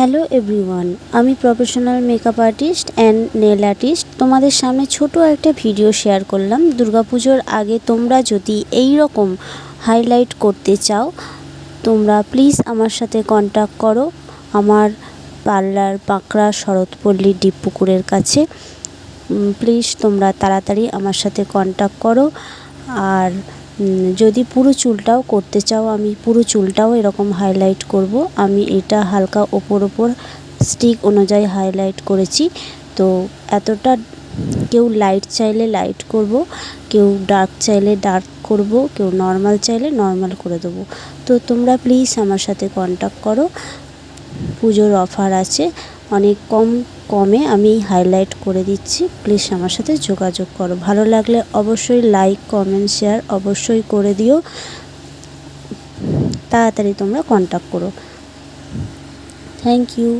Hello everyone, আমি professional makeup artist and nail artist. তোমাদের সামনে ছোট একটা ভিডিও শেয়ার করলাম। দুর্গাপুজোর আগে তোমরা যদি এই রকম হাইলাইট করতে চাও, তোমরা প্লিজ আমার সাথে কন্ট্যাক্ট করো। আমার পার্লার বাঁকড়া শরৎপল্লী ডিপপুকুরের কাছে। প্লিজ তোমরা তাড়াতাড়ি আমার সাথে কন্ট্যাক্ট করো। আর যদি পুরো চুলটাও করতে চাও, আমি পুরো চুলটাও এরকম হাইলাইট করব। আমি এটা হালকা ওপর স্টিক অনুযায়ী হাইলাইট করেছি। তো এতটা কেউ লাইট চাইলে লাইট করব, কেউ ডার্ক চাইলে ডার্ক করব, কেউ নর্মাল চাইলে নর্মাল করে দেবো। তো তোমরা প্লিজ আমার সাথে কন্ট্যাক্ট করো। পুজোর অফার আছে, অনেক কমে আমি হাইলাইট করে দিচ্ছি। প্লিজ আমার সাথে যোগাযোগ করো। ভালো লাগলে অবশ্যই লাইক, কমেন্ট, শেয়ার অবশ্যই করে দিও। তাড়াতাড়ি তোমরা কন্ট্যাক্ট করো। Thank you.